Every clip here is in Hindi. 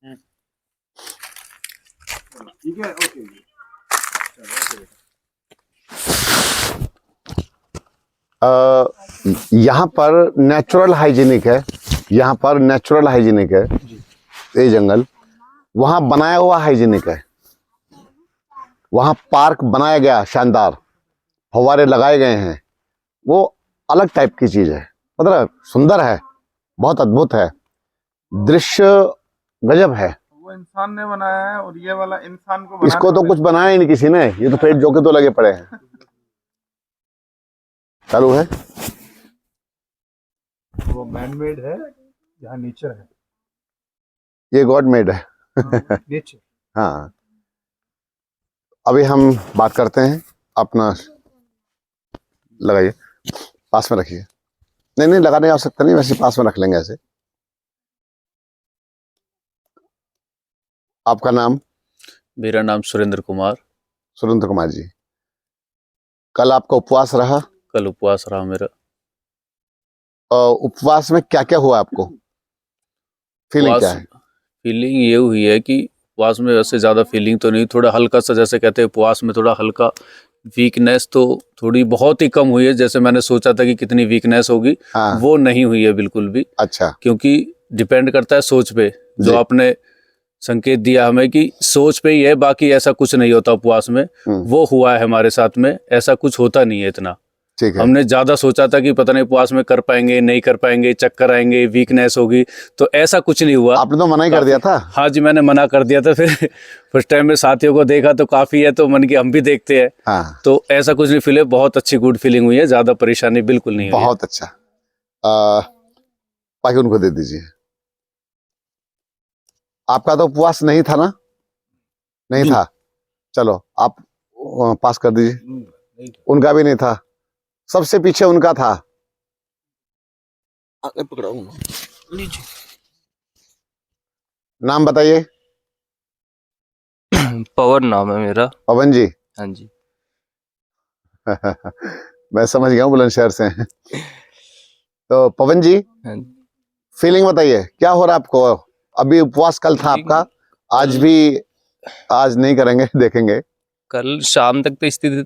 ठीक है, ओके। यहाँ पर नेचुरल हाइजीनिक है, यहाँ पर नेचुरल हाइजीनिक है ये जंगल। वहाँ बनाया हुआ हाइजीनिक है। वहाँ पार्क बनाया गया शानदार, फव्वारे लगाए गए हैं, वो अलग टाइप की चीज है। मतलब सुंदर है, बहुत अद्भुत है, दृश्य गजब है। वो इंसान ने बनाया है और ये वाला इंसान को इसको तो कुछ बनाया ही नहीं किसी ने, ये तो पेड़ जोके तो लगे पड़े हैं। चालू है, वो मैन मेड है, यहाँ नेचर है। ये गॉड मेड है। नेचर। हाँ, अभी हम बात करते हैं अपना। लगाइए, पास में रखिए। नहीं लगाने की आवश्यकता नहीं, वैसे पास में रख लेंगे ऐसे। आपका नाम? मेरा नाम सुरेंद्र कुमार। सुरेंद्र कुमार जी, कल आपका उपवास रहा? कल उपवास रहा मेरा। उपवास में क्या क्या हुआ आपको? फीलिंग क्या है? फीलिंग ये हुई है कि उपवास में वैसे ज़्यादा फीलिंग तो नहीं, थोड़ा हल्का सा, जैसे कहते हैं उपवास में थोड़ा हल्का वीकनेस तो थोड़ी बहुत ही कम हुई है। जैसे मैंने सोचा था कि कितनी वीकनेस होगी, हाँ। वो नहीं हुई है बिल्कुल भी। अच्छा। क्योंकि डिपेंड करता है सोच पे, जो आपने संकेत दिया हमें कि सोच पे ही है, बाकी ऐसा कुछ नहीं होता उपवास में। वो हुआ है हमारे साथ में, ऐसा कुछ होता नहीं है इतना। ठीक है। हमने ज्यादा सोचा था कि पता नहीं उपवास में कर पाएंगे नहीं कर पाएंगे, चक्कर आएंगे, वीकनेस होगी, तो ऐसा कुछ नहीं हुआ। आपने तो मना ही कर दिया था। हाँ जी, मैंने मना कर दिया था। फिर फर्स्ट टाइम में साथियों को देखा तो काफी है, तो मन की हम भी देखते हैं। हाँ। तो ऐसा कुछ नहीं फील है, बहुत अच्छी गुड फीलिंग हुई है, ज्यादा परेशानी बिल्कुल नहीं हुई। बहुत अच्छा। बाकी उनको दे दीजिए। आपका तो उपवास नहीं था ना? नहीं था, चलो आप पास कर दीजिए। उनका भी नहीं था, सबसे पीछे उनका था। आगे पकड़ाओ नीचे। नाम बताइए। पवन नाम है मेरा। पवन जी? हाँ जी। मैं समझ गया हूँ, बुलंदशहर से हैं। तो पवन जी, हाँ। फीलिंग बताइए, क्या हो रहा है आपको? अभी उपवास कल था आपका, आज भी, आज नहीं करेंगे, देखेंगे। कल शाम तक तो स्थिति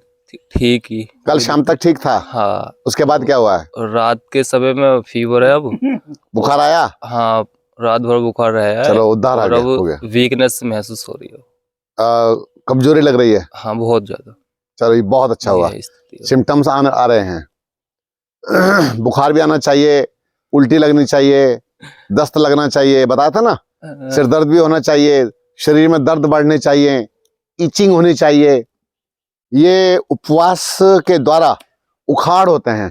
ठीक ही। कल शाम तक ठीक था? हाँ। उसके बाद क्या हुआ है? रात के समय में फीवर है अब। बुखार आया? हाँ, रात भर बुखार रहा है। चलो उद्धार आ गया, हो गया। वीकनेस महसूस हो रही है। कमजोरी लग रही है? हाँ, बहुत ज्यादा। चलो ये बहुत अच्छा हुआ, सिम्टम्स आ रहे हैं। बुखार भी आना चाहिए, उल्टी लगनी चाहिए, दस्त लगना चाहिए, बताया था ना, सिर दर्द भी होना चाहिए, शरीर में दर्द बढ़ने चाहिए, इचिंग होनी चाहिए। ये उपवास के द्वारा उखाड़ होते हैं।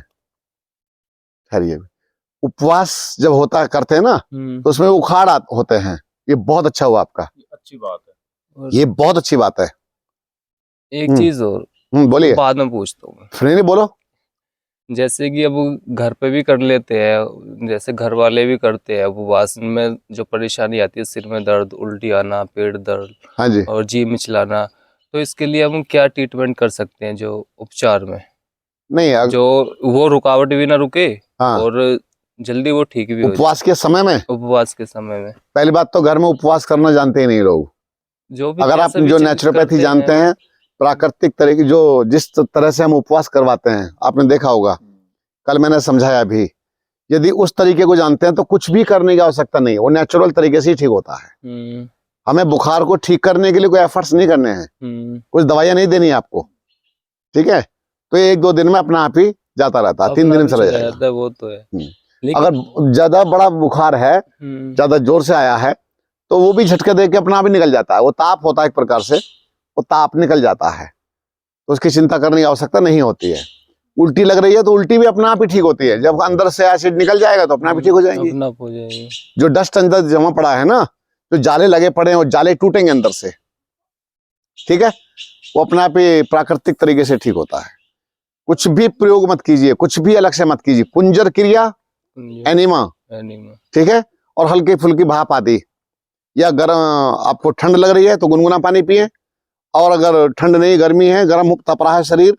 खैर, उपवास जब होता करते हैं ना, तो उसमें उखाड़ होते हैं। ये बहुत अच्छा हुआ आपका, अच्छी बात है, ये बहुत अच्छी बात है। एक चीज और बोलिए। बाद में पूछता हूँ। नहीं बोलो। जैसे कि अब घर पे भी कर लेते हैं, जैसे घर वाले भी करते हैं, उपवास में जो परेशानी आती है, सिर में दर्द, उल्टी आना, पेट दर्द, हाँ जी, और जी मिचलाना, तो इसके लिए हम क्या ट्रीटमेंट कर सकते हैं जो उपचार में? नहीं जो वो रुकावट भी ना रुके, हाँ, और जल्दी वो ठीक भी हो जाए। उपवास के समय में? उपवास के समय में पहली बात तो घर में उपवास करना जानते ही नहीं लोग। जो भी, अगर आप जो नेचुरोपैथी जानते हैं, प्राकृतिक तरीके, जो जिस तरह से हम उपवास करवाते हैं, आपने देखा होगा, कल मैंने समझाया भी। यदि उस तरीके को जानते हैं तो कुछ भी करने की आवश्यकता नहीं, वो नेचुरल तरीके से ही ठीक होता है। हमें बुखार को ठीक करने के लिए कोई एफर्ट्स नहीं करने हैं, कुछ दवाइयां नहीं देनी है आपको, ठीक है? तो ये 1-2 दिन में अपना आप ही जाता रहता है, 3 दिन में चला जाएगा। वो तो है। अगर ज्यादा बड़ा बुखार है, ज्यादा जोर से आया है, तो वो भी झटके दे के अपना आप ही निकल जाता है। वो ताप होता है एक प्रकार से, वो ताप निकल जाता है, तो उसकी चिंता करने की आवश्यकता नहीं होती है। उल्टी लग रही है तो उल्टी भी अपना आप ही ठीक होती है, जब अंदर से एसिड निकल जाएगा तो अपना आप ही ठीक हो जाएंगी। जो डस्ट अंदर जमा पड़ा है ना, जो जाले लगे पड़े हैं, वो जाले टूटेंगे अंदर से, ठीक है? वो अपना आप ही प्राकृतिक तरीके से ठीक होता है। कुछ भी प्रयोग मत कीजिए, कुछ भी अलग से मत कीजिए। कुंजर क्रिया, एनिमा, ठीक है, और हल्की फुल्की भाप आदि, या गर्म, आपको ठंड लग रही है तो गुनगुना पानी पिए, और अगर ठंड नहीं, गर्मी है, गर्म तप रहा है शरीर,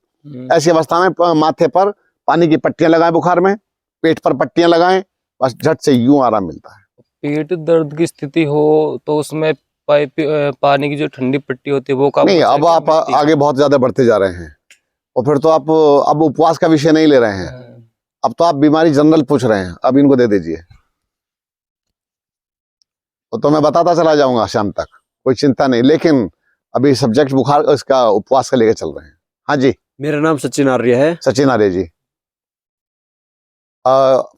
ऐसी अवस्था में माथे पर पानी की पट्टियां लगाएं, बुखार में पेट पर पट्टियां लगाएं, बस झट से यूं आराम मिलता है। पेट दर्द की स्थिति हो तो उसमें पानी की जो ठंडी पट्टी होती है वो काम नहीं, हो अब जाएगी, आप मिट्टी। आगे बहुत ज्यादा बढ़ते जा रहे हैं और फिर तो आप अब उपवास का विषय नहीं ले रहे हैं, अब तो आप बीमारी जनरल पूछ रहे हैं। अब इनको दे दीजिए तो मैं बताता चला जाऊंगा शाम तक, कोई चिंता नहीं। लेकिन अभी सब्जेक्ट बुखार इसका उपवास का लेके चल रहे हैं। हाँ जी, मेरा नाम सचिन आर्य है। सचिन आर्य जी,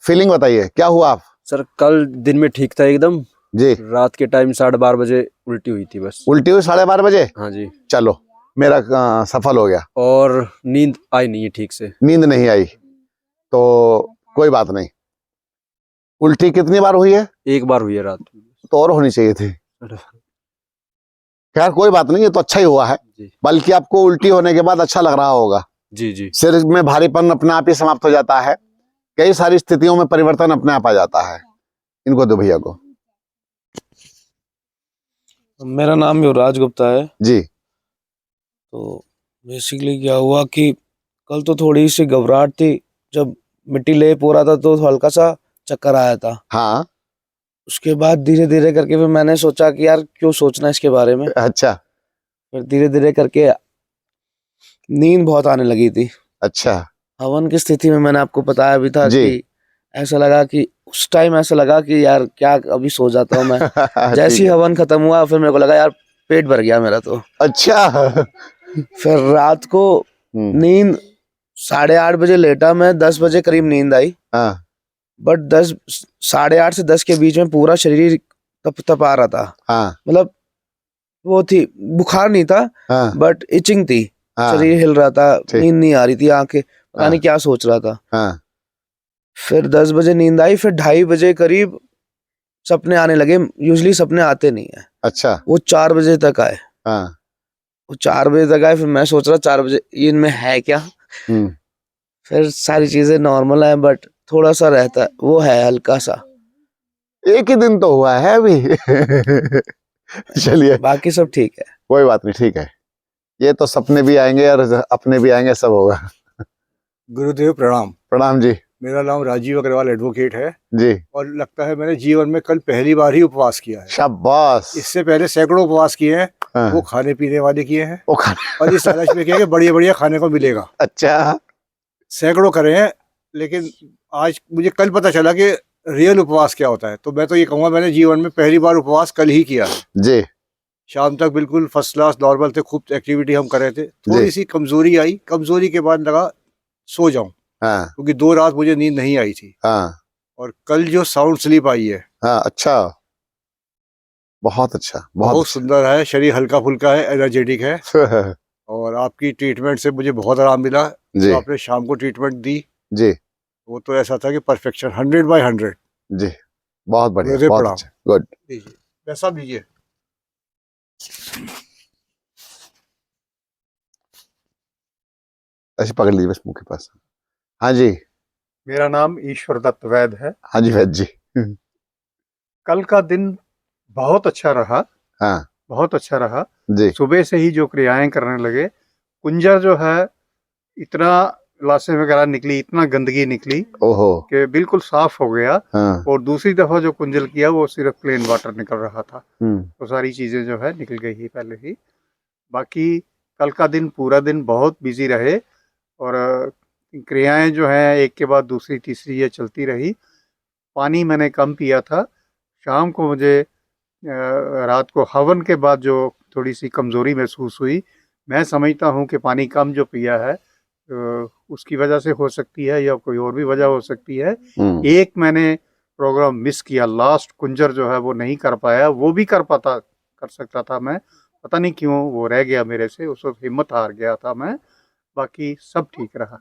फीलिंग बताइए, क्या हुआ आप? सर कल दिन में ठीक था एकदम, जी, रात के टाइम 12:30 बजे उल्टी हुई थी बस। उल्टी हुई 12:30 बजे? हाँ जी। चलो, मेरा सफल हो गया। और नींद आई नहीं है ठीक से। नींद नहीं आई तो कोई बात नहीं। उल्टी कितनी बार हुई है? एक बार हुई है रात। तो और होनी चाहिए थी। खैर कोई बात नहीं, ये तो अच्छा ही हुआ है। जी बल्कि आपको उल्टी होने के बाद अच्छा लग रहा होगा, जी जी। सिर में भारीपन अपने आप ही समाप्त हो जाता है, कई सारी स्थितियों में परिवर्तन अपने आप आ जाता है। इनको दो भैया को। मेरा नाम युवराज गुप्ता है। जी, तो बेसिकली क्या हुआ कि कल तो थोड़ी सी घबराहट थी, जब मिट्टी ले पूरा था तो हल्का सा चक्कर आया था। हाँ, उसके बाद धीरे धीरे करके फिर मैंने सोचा कि यार क्यों सोचना इसके बारे में। अच्छा फिर धीरे धीरे करके नींद बहुत आने लगी थी। अच्छा। हवन की स्थिति में मैंने आपको बताया भी था जी। कि ऐसा लगा कि उस टाइम ऐसा लगा कि यार क्या अभी सो जाता हूँ मैं। जैसे ही ठीक है। हवन खत्म हुआ फिर मेरे को लगा यार पेट भर गया मेरा तो। अच्छा। फिर रात को नींद 8:30 बजे लेटा मैं, 10 बजे करीब नींद आई। हाँ, बट 8:30 से 10 के बीच में पूरा शरीर तप आ रहा था। हाँ, मतलब वो थी, बुखार नहीं था हाँ, बट इचिंग थी। हाँ, शरीर हिल रहा था, ठीक। नींद नहीं आ रही थी, आंखें पता हाँ। नहीं क्या सोच रहा था। हाँ, फिर 10 बजे नींद आई, फिर 2:30 बजे करीब सपने आने लगे। यूजली सपने आते नहीं है, अच्छा। वो 4 बजे तक आए। हाँ, वो 4 बजे तक आए, फिर मैं सोच रहा 4 बजे इनमें है क्या। फिर सारी चीजें नॉर्मल है बट थोड़ा सा रहता वो है हल्का सा। एक ही दिन तो हुआ है अभी। चलिए, बाकी सब ठीक है। कोई बात नहीं, ठीक है। ये तो सपने भी आएंगे और अपने भी आएंगे, सब होगा। गुरुदेव प्रणाम। प्रणाम जी। मेरा नाम राजीव अग्रवाल एडवोकेट है जी, और लगता है मैंने जीवन में कल पहली बार ही उपवास किया है। शाबाश। इससे पहले सैकड़ों उपवास किए हैं, हाँ। वो खाने पीने वाले किए हैं वो खाने। और इस लालच में किया कि बढ़िया बढ़िया खाने को मिलेगा। अच्छा। सैकड़ों करे हैं, लेकिन आज मुझे कल पता चला कि रियल उपवास क्या होता है। तो मैं तो ये कहूँगा मैंने जीवन में पहली बार उपवास कल ही किया है। जी, शाम तक बिल्कुल फर्स्ट क्लास नॉर्मल थे, खूब एक्टिविटी हम कर रहे थे। थोड़ी सी कमजोरी आई, कमजोरी के बाद लगा सो जाऊं, हाँ, क्योंकि 2 रात मुझे नींद नहीं आई थी। हाँ, और कल जो साउंड स्लीप आई है, हाँ। अच्छा, बहुत अच्छा, बहुत बहुत सुंदर है। शरीर हल्का फुल्का है, एनर्जेटिक है। अच्छा। और आपकी ट्रीटमेंट से मुझे बहुत आराम मिला। जी, तो आपने शाम को ट्रीटमेंट दी, जी, वो तो ऐसा था कि परफेक्शन 100/100। जी, बहुत बढ़िया, गुरुदेव बहुत प्रणाम। अच्छा, गुड। लीजिए, पैसा दीजिए। ऐसे पकड़ लीजिए बस मुंह के पास। हाँ जी, मेरा नाम ईश्वर दत्त वैद है। हाँ जी वैद जी। कल का दिन बहुत अच्छा रहा, हाँ बहुत अच्छा रहा। जी, सुबह से ही जो क्रियाएं करने लगे, कुंजर जो है इतना लाशें वगैरह निकली, इतना गंदगी निकली ओहो, कि बिल्कुल साफ हो गया। हाँ, और दूसरी दफा जो कुंजल किया वो सिर्फ प्लेन वाटर निकल रहा था। हम्म, तो सारी चीजें जो है निकल गई ही पहले ही। बाकी कल का दिन पूरा दिन बहुत बिजी रहे और क्रियाएं जो हैं एक के बाद दूसरी तीसरी ये चलती रही। पानी मैंने कम पिया था। शाम को मुझे रात को हवन के बाद जो थोड़ी सी कमज़ोरी महसूस हुई, मैं समझता हूँ कि पानी कम जो पिया है उसकी वजह से हो सकती है या कोई और भी वजह हो सकती है। एक मैंने प्रोग्राम मिस किया, लास्ट कुंजर जो है वो नहीं कर पाया, वो भी कर सकता था मैं, पता नहीं क्यों वो रह गया मेरे से, उस वक्त हिम्मत हार गया था मैं। बाकी सब ठीक रहा।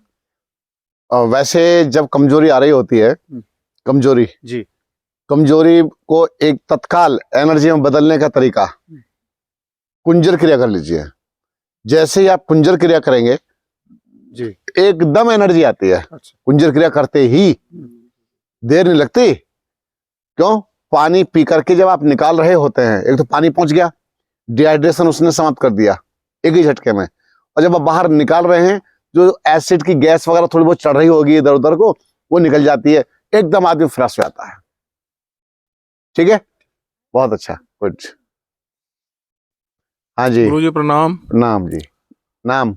और वैसे जब कमजोरी आ रही होती है, कमजोरी जी, कमजोरी को एक तत्काल एनर्जी में बदलने का तरीका कुंजर क्रिया कर लीजिए। जैसे ही आप कुंजर क्रिया करेंगे जी, एकदम एनर्जी आती है। अच्छा, कुंजर क्रिया करते ही देर नहीं लगती। क्यों? पानी पी करके जब आप निकाल रहे होते हैं, एक तो पानी पहुंच गया, डिहाइड्रेशन उसने समाप्त कर दिया एक ही झटके में। और जब आप बाहर निकाल रहे हैं, जो एसिड की गैस वगैरह थोड़ी बहुत चढ़ रही होगी इधर उधर को, वो निकल जाती है, एकदम आदमी फ्रेश हो जाता है। ठीक है, बहुत अच्छा, गुड। हाँ जी, गुरु जी प्रणाम। नाम जी, नाम?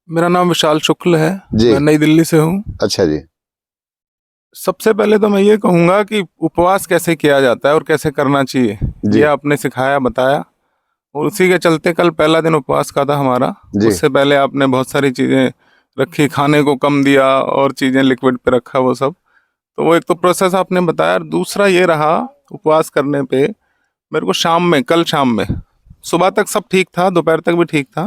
मेरा नाम विशाल शुक्ल है, जी। मैं नई दिल्ली से हूँ। अच्छा जी। सबसे पहले तो मैं ये कहूँगा कि उपवास कैसे किया जाता है और कैसे करना चाहिए, जी। ये आपने सिखाया बताया, और उसी के चलते कल पहला दिन उपवास का था हमारा। जी। उससे पहले आपने बहुत सारी चीज़ें रखी, खाने को कम दिया और चीज़ें लिक्विड पे रखा, वो सब। तो वो एक तो प्रोसेस आपने बताया, और दूसरा ये रहा उपवास करने पे मेरे को शाम में, कल शाम में, सुबह तक सब ठीक था, दोपहर तक भी ठीक था,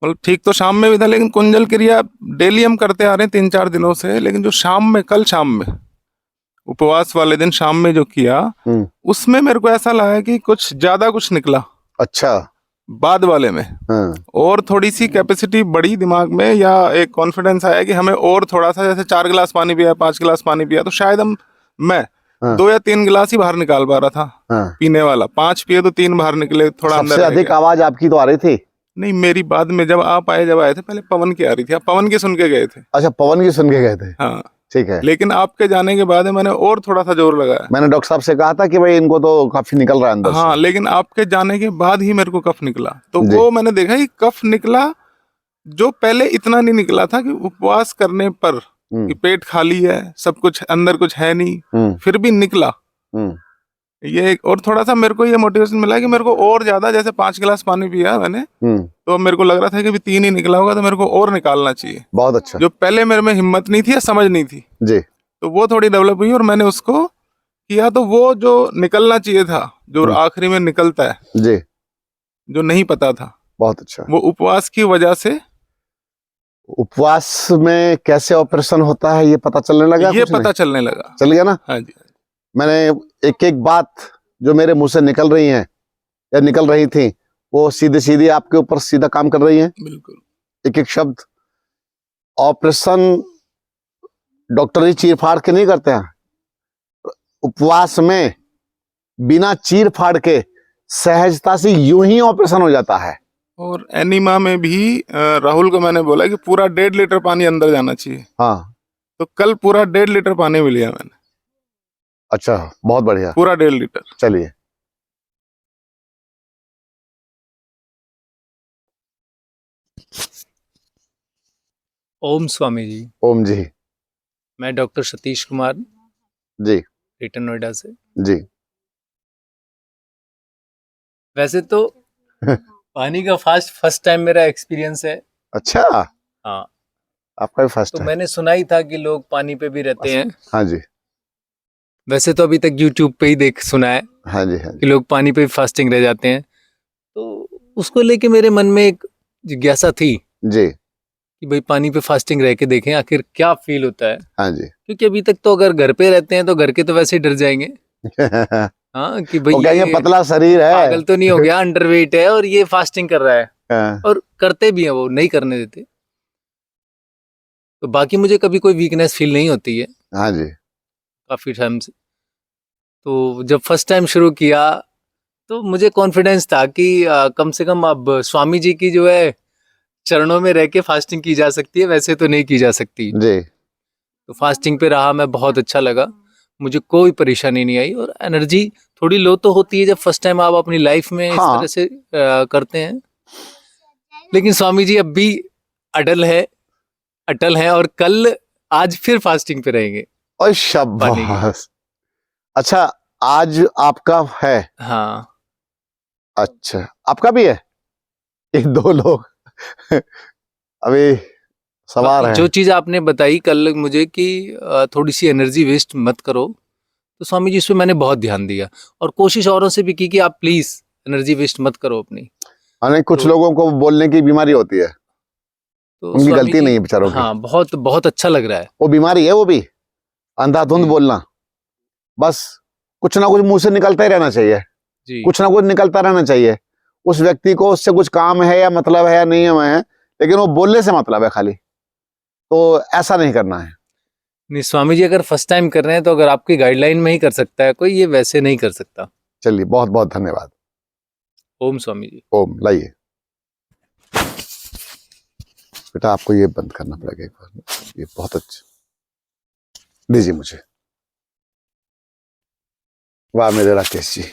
मतलब ठीक तो शाम में भी था, लेकिन कुंजल क्रिया डेली हम करते आ रहे हैं 3-4 दिनों से। लेकिन जो शाम में, कल शाम में, उपवास वाले दिन शाम में जो किया, उसमें मेरे को ऐसा लगा कि कुछ ज्यादा कुछ निकला अच्छा। बाद वाले में। हाँ। और थोड़ी सी कैपेसिटी बढ़ी दिमाग में, या एक कॉन्फिडेंस आया कि हमें और थोड़ा सा, जैसे 4 गिलास पानी पिया, 5 गिलास पानी पिया, तो शायद मैं हाँ। 2 या 3 गिलास ही बाहर निकाल पा रहा था। हाँ। पीने वाला 5 पिए तो 3 बाहर निकले, थोड़ा अंदर सबसे रह अधिक गया। आवाज आपकी तो आ रही थी? नहीं, मेरी बाद में जब आप आए, जब आए थे, पहले पवन की आ रही थी, आप पवन की सुन के गए थे। अच्छा, पवन की सुन के गए थे? हाँ, ठीक है। लेकिन आपके जाने के बाद मैंने और थोड़ा सा जोर लगाया। मैंने डॉक्टर साहब से कहा था कि भाई इनको तो काफी निकल रहा है अंदर हाँ, से। लेकिन आपके जाने के बाद ही मेरे को कफ निकला, तो जी। वो मैंने देखा कि कफ निकला जो पहले इतना नहीं निकला था, कि उपवास करने पर कि पेट खाली है, सब कुछ अंदर, कुछ है नहीं, फिर भी निकला। ये और थोड़ा सा मेरे को ये मोटिवेशन मिला कि मेरे को और ज्यादा, जैसे 5 गिलास पानी पिया मैंने, तो मेरे को लग रहा था कि भी 3 ही निकला होगा, तो मेरे को और निकालना चाहिए। बहुत अच्छा। जो पहले मेरे में हिम्मत नहीं थी या समझ नहीं थी, जी। तो वो थोड़ी डेवलप हुई, और मैंने उसको किया, तो वो जो निकलना चाहिए था, जो आखिरी में निकलता है, जी। जो नहीं पता था, बहुत अच्छा। वो उपवास की वजह से। उपवास में कैसे ऑपरेशन होता है ये पता चलने लगा? ये कुछ नहीं? पता चलने लगा। चल गया ना? हाँ जी। मैंने एक एक बात जो मेरे मुंह से निकल रही हैं या निकल रही थी, वो सीधे सीधे आपके ऊपर सीधा काम कर रही हैं। बिल्कुल। एक एक शब्द। ऑपरेशन डॉक्टर ही चीर फाड़ के नहीं करते हैं, उपवास में बिना चीर फाड़ के सहजता से यूं ही ऑपरेशन हो जाता है। और एनीमा में भी राहुल को मैंने बोला कि पूरा 1.5 लीटर पानी अंदर जाना चाहिए। हाँ। तो कल पूरा 1.5 लीटर पानी भी लिया मैंने। अच्छा, बहुत बढ़िया। पूरा 1.5 लीटर। चलिए। ओम स्वामी जी। ओम जी। मैं डॉक्टर सतीश कुमार, जी। ग्रेटर नोएडा से। जी। वैसे तो पानी का फास्ट फर्स्ट टाइम मेरा एक्सपीरियंस है। अच्छा। हाँ, आपका भी फर्स्ट तो है? मैंने सुना ही था कि लोग पानी पे भी रहते हैं। हाँ जी। वैसे तो अभी तक यूट्यूब पे ही देख सुना है हाँ जी। हाँ जी। कि लोग पानी पे भी फास्टिंग रह जाते हैं, तो उसको लेके मेरे मन में एक जिज्ञासा थी जी। कि भाई पानी पे फास्टिंग रह के देखें आखिर क्या फील होता है। हाँ जी। क्योंकि अभी तक तो अगर घर पे रहते हैं तो घर के तो वैसे ही डर जाएंगे। हाँ, कि भाई वो कहेंगे ये पतला शरीर है, पागल तो नहीं हो गया, अंडरवेट है और ये फास्टिंग कर रहा है। हाँ। और करते भी हैं, वो नहीं करने देते। तो बाकी मुझे कभी कोई वीकनेस फील नहीं होती है हाँ जी। काफी टाइम से। तो जब फर्स्ट टाइम शुरू किया तो मुझे कॉन्फिडेंस था कि कम से कम अब स्वामी जी की जो है चरणों में रह के फास्टिंग की जा सकती है, वैसे तो नहीं की जा सकती। जी। तो फास्टिंग पे रहा मैं, बहुत अच्छा लगा, मुझे कोई परेशानी नहीं आई। और एनर्जी थोड़ी लो तो होती है जब फर्स्ट टाइम आप अपनी लाइफ में इस हाँ। तरह से करते हैं, लेकिन स्वामी जी अब भी अटल है और कल आज फिर फास्टिंग पे रहेंगे। और शाबाश। अच्छा, आज आपका है? हाँ। अच्छा, आपका भी है? एक दो लोग अभी सवार हैं। जो चीज आपने बताई कल मुझे कि थोड़ी सी एनर्जी वेस्ट मत करो, तो स्वामी जी इस पे मैंने बहुत ध्यान दिया और कोशिश औरों से भी की कि आप प्लीज एनर्जी वेस्ट मत करो अपनी। अने कुछ तो- लोगों को बोलने की बीमारी होती है, तो उनकी स्वामी गलती जी- नहीं है बेचारों की। हाँ, बहुत बहुत अच्छा लग रहा है। वो बीमारी है, वो भी अंधाधुंध जी। बोलना। बस कुछ ना कुछ मुंह से निकलता ही रहना चाहिए, जी। कुछ ना कुछ निकलता रहना चाहिए। उस व्यक्ति को उससे कुछ काम है या मतलब है या नहीं है, लेकिन वो बोलने से मतलब है खाली, तो ऐसा नहीं करना है। नहीं, स्वामी जी अगर फर्स्ट टाइम कर रहे हैं तो अगर आपकी गाइडलाइन में ही कर सकता है कोई, ये वैसे नहीं कर सकता। चलिए, बहुत बहुत धन्यवाद। ओम स्वामी जी। ओम। लाइए बेटा, आपको ये बंद करना पड़ेगा एक बार, ये बहुत अच्छा। दीजिए मुझे। वाह मेरे राकेश जी।